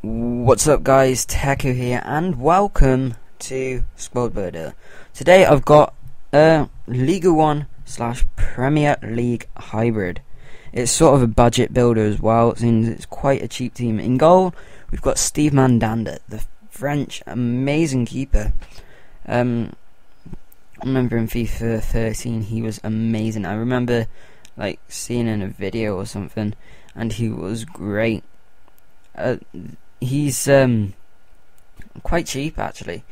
What's up guys, Teku here and welcome to Squad Builder. Today I've got a Ligue 1 / Premier League hybrid. It's sort of a budget builder as well, since it's quite a cheap team. In goal we've got Steve Mandanda, the French amazing keeper. I remember in FIFA 13 he was amazing. I remember like seeing in a video or something and he was great. He's quite cheap actually.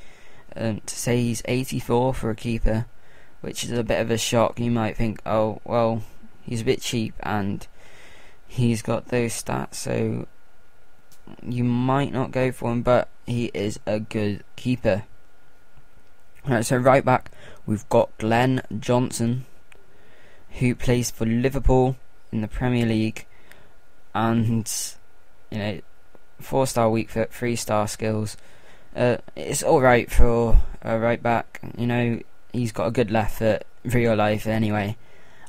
To say he's 84 for a keeper, which is a bit of a shock. You might think, oh well, he's a bit cheap and he's got those stats, so you might not go for him, but he is a good keeper. Right, so right back we've got Glenn Johnson, who plays for Liverpool in the Premier League, and you know, 4-star weak foot, 3-star skills. It's alright for a right back. You know, he's got a good left foot, real life anyway.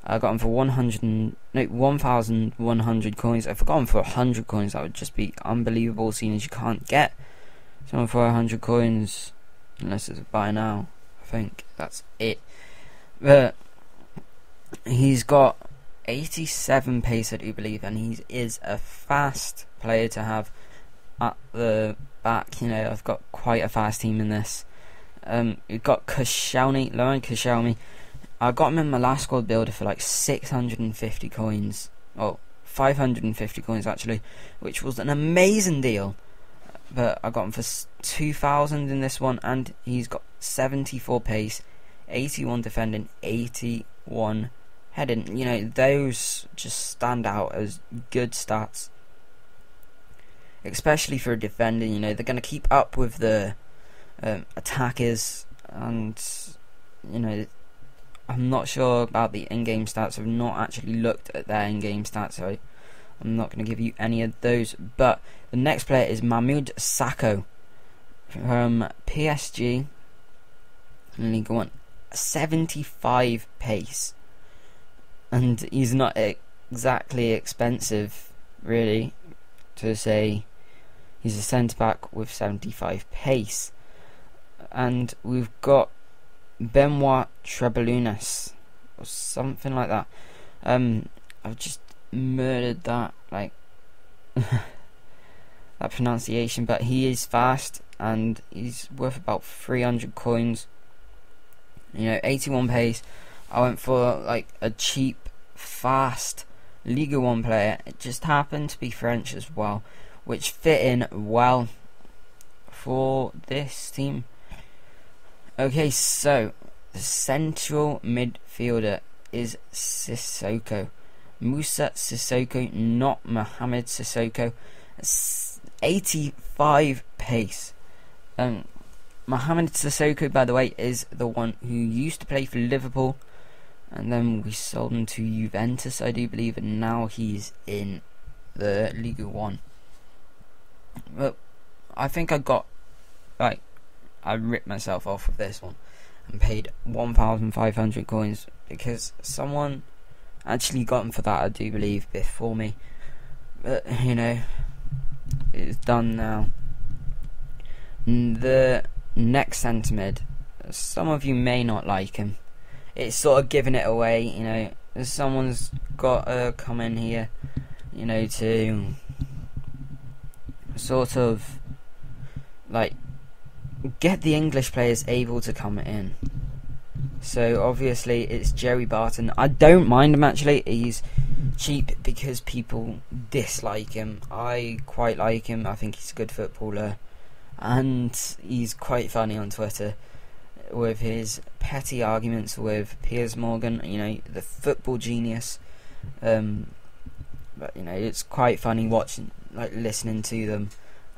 I got him for 1,100 coins. If I got him for 100 coins, that would just be unbelievable, seeing as you can't get someone for 100 coins unless it's a buy now. I think that's it. But he's got 87 pace, I do believe, and he is a fast player to have at the back. You know, I've got quite a fast team in this. We've got Lauren Koscielny. I got him in my last squad builder for like 650 coins. Oh, 550 coins actually, which was an amazing deal. But I got him for 2,000 in this one, and he's got 74 pace, 81 defending, 81 heading. You know, those just stand out as good stats, especially for a defender. You know, they're going to keep up with the attackers, and you know, I'm not sure about the in-game stats. I've not actually looked at their in-game stats, so I'm not going to give you any of those. But the next player is Mahmoud Sakho from PSG in Ligue 1, 75 pace, and he's not exactly expensive really to say he's a centre back with 75 pace. And we've got Benoit Trebelunas or something like that. I've just murdered that, like that pronunciation, but he is fast and he's worth about 300 coins. You know, 81 pace. I went for like a cheap, fast Ligue 1 player. It just happened to be French as well, which fit in well for this team. Okay, so the central midfielder is Sissoko. Moussa Sissoko, not Mohamed Sissoko. 85 pace. Mohamed Sissoko, by the way, is the one who used to play for Liverpool, and then we sold him to Juventus, I do believe, and now he's in the Ligue 1. But I think I ripped myself off with this one and paid 1,500 coins because someone actually got him for that, I do believe, before me. But you know, it's done now. The next centre mid, some of you may not like him. It's sort of giving it away, you know. Someone's got to come in here, you know, to sort of like get the English players able to come in. So obviously it's Jerry Barton. I don't mind him actually. He's cheap because people dislike him. I quite like him. I think he's a good footballer, and he's quite funny on Twitter with his petty arguments with Piers Morgan, you know, the football genius. But you know, it's quite funny watching, like listening to them,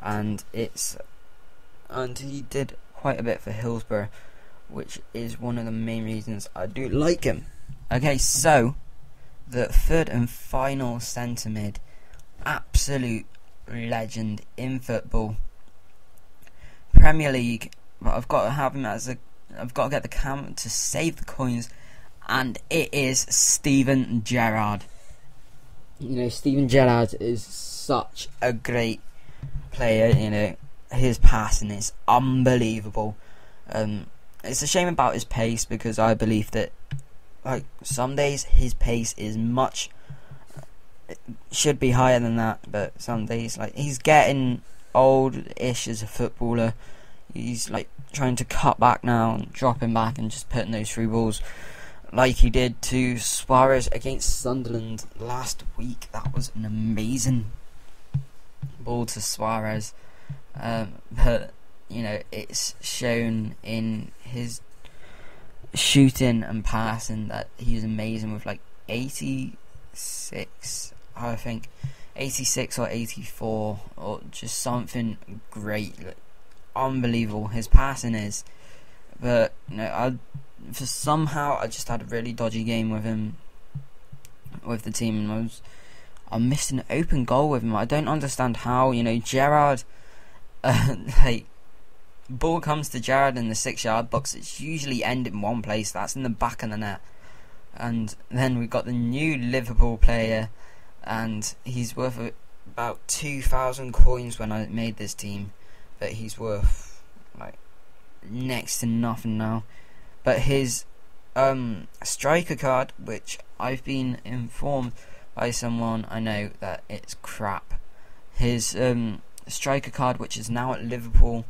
and he did quite a bit for Hillsborough, which is one of the main reasons I do like him. Okay, so the third and final centre mid, absolute legend in football, Premier League. But I've got to have him I've got to get the cam to save the coins, and it is Steven Gerrard. You know, Steven Gerrard is such a great player. You know, his passing is unbelievable. It's a shame about his pace, because I believe that, like, some days his pace is should be higher than that, but some days, like, he's getting old-ish as a footballer. He's like trying to cut back now and dropping back and just putting those through balls like he did to Suarez against Sunderland last week. That was an amazing ball to Suarez, but you know, it's shown in his shooting and passing that he's amazing, with like 86, I think 86 or 84, or just something great, like, unbelievable his passing is. But you know, somehow I just had a really dodgy game with him, with the team, and I'm missing an open goal with him. I don't understand how. You know, Gerrard, like, ball comes to Gerrard in the 6-yard box, it's usually ended in one place, that's in the back of the net. And then we've got the new Liverpool player, and he's worth about 2,000 coins when I made this team, but he's worth like next to nothing now. But his striker card, which I've been informed by someone I know that it's crap, his striker card, which is now at Liverpool,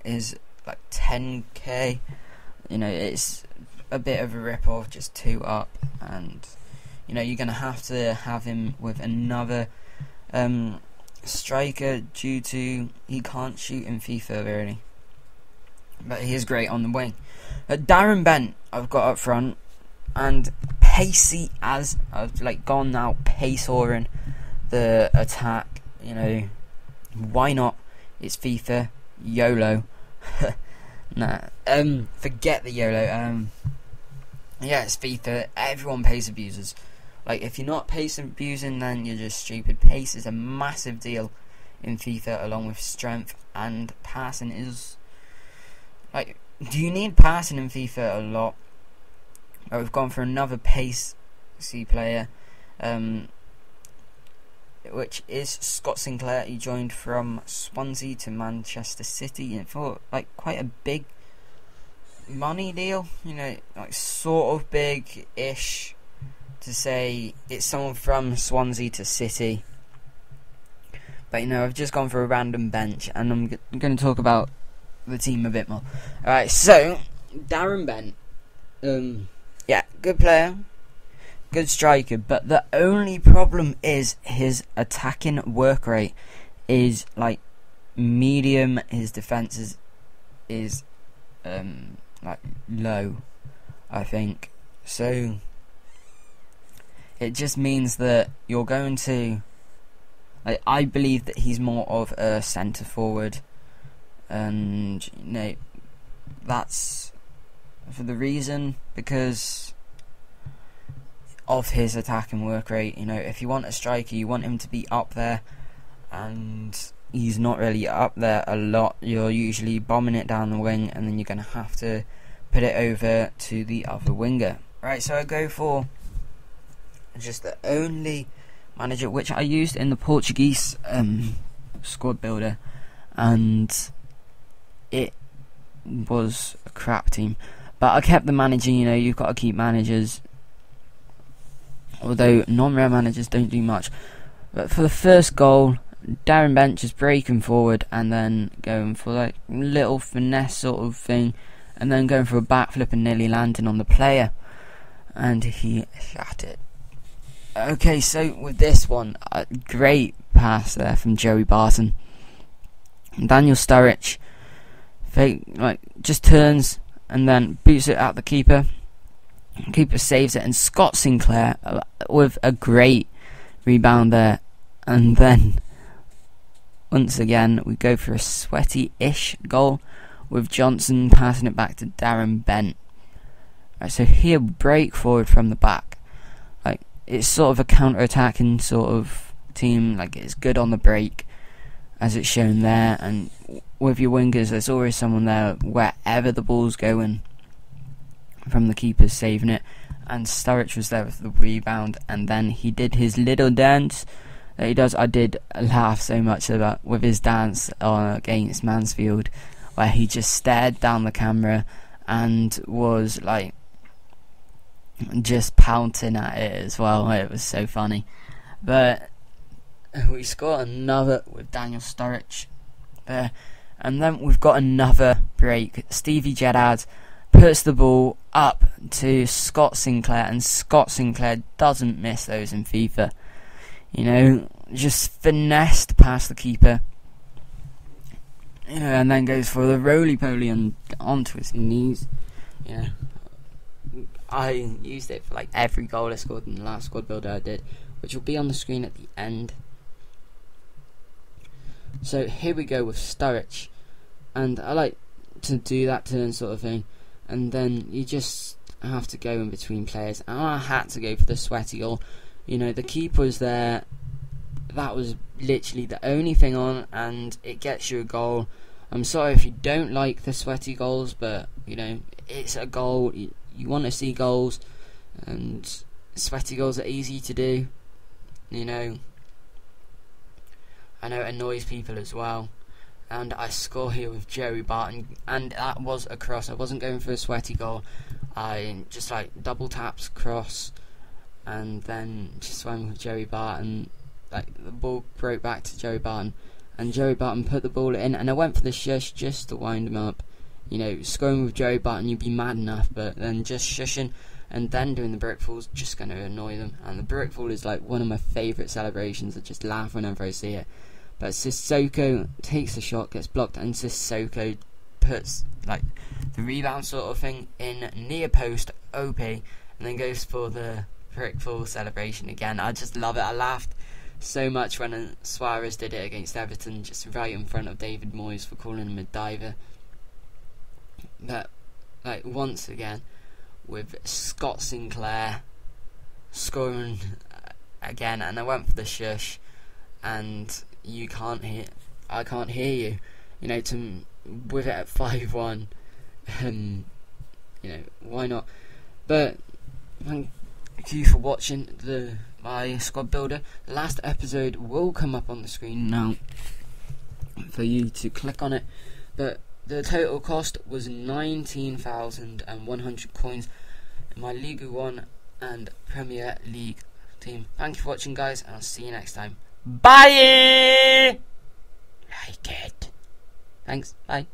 is like 10k. You know, it's a bit of a rip-off, just 2 up, and you know, you're gonna have to have him with another striker due to he can't shoot in FIFA really, but he is great on the wing. Darren Bent I've got up front, and pacey as I've like gone now, pace-oring the attack. You know, why not? It's FIFA, YOLO. Nah, forget the YOLO. Yeah, it's FIFA. Everyone pace abuses. Like, if you're not pace abusing, then you're just stupid. Pace is a massive deal in FIFA, along with strength, and passing is like, do you need passing in FIFA? A lot. We've gone for another pacey player, which is Scott Sinclair. He joined from Swansea to Manchester City, and for like quite a big money deal, you know, like sort of big-ish to say it's someone from Swansea to City. But you know, I've just gone for a random bench, and I'm going to talk about the team a bit more. Alright, so Darren Bent, yeah, good player, good striker, but the only problem is his attacking work rate is like medium. His defense is like low, I think. So it just means that you're going to, like, I believe that he's more of a centre forward, and you know, that's for the reason because of his attacking work rate. You know, if you want a striker, you want him to be up there, and he's not really up there a lot. You're usually bombing it down the wing, and then you're going to have to put it over to the other winger. Right, so I go for just the only manager which I used in the Portuguese squad builder, and it was a crap team. But I kept the manager. You know, you've got to keep managers, although non-rare managers don't do much. But for the first goal, Darren Bent just breaking forward and then going for like little finesse sort of thing, and then going for a backflip and nearly landing on the player, and he shot it. Okay, so with this one, a great pass there from Joey Barton. Daniel Sturridge just turns and then boots it at the keeper. Keeper saves it, and Scott Sinclair with a great rebound there, and then once again we go for a sweaty-ish goal with Johnson passing it back to Darren Bent. Right, so here, break forward from the back. Like, it's sort of a counter-attacking sort of team. Like, it's good on the break, as it's shown there, and with your wingers, there's always someone there wherever the ball's going, from the keeper saving it. And Sturridge was there with the rebound, and then he did his little dance that he does. I did laugh so much about with his dance against Mansfield, where he just stared down the camera and was like just pouting at it as well. It was so funny. But we scored another with Daniel Sturridge there, and then we've got another break. Stevie Gerrard puts the ball up to Scott Sinclair, and Scott Sinclair doesn't miss those in FIFA. You know, just finessed past the keeper, you know, and then goes for the roly-poly and onto his knees. You know, I used it for like every goal I scored in the last squad builder I did, which will be on the screen at the end. So here we go with Sturridge, and I like to do that turn sort of thing, and then you just have to go in between players, and I had to go for the sweaty goal. You know, the keeper was there, that was literally the only thing on, and it gets you a goal. I'm sorry if you don't like the sweaty goals, but you know, it's a goal. You want to see goals, and sweaty goals are easy to do. You know, I know it annoys people as well. And I score here with Joey Barton, and that was a cross. I wasn't going for a sweaty goal. I just like double taps cross, and then just swam with Joey Barton. Like the ball broke back to Joey Barton, and Joey Barton put the ball in, and I went for the shush just to wind him up. You know, scoring with Joey Barton, you'd be mad enough, but then just shushing and then doing the brickfall's just going to annoy them. And the brickfall is like one of my favourite celebrations. I just laugh whenever I see it. But Sissoko takes the shot, gets blocked, and Sissoko puts like the rebound sort of thing in near post OP, and then goes for the brickfall celebration again. I just love it. I laughed so much when Suarez did it against Everton, just right in front of David Moyes for calling him a diver. But like once again with Scott Sinclair scoring again, and I went for the shush, and I can't hear you. You know, with it at 5-1, you know, why not? But thank you for watching my squad builder. The last episode will come up on the screen now for you to click on it. But the total cost was 19,100 coins in my Ligue 1 and Premier League team. Thank you for watching, guys, and I'll see you next time. Bye! Like it. Thanks, bye.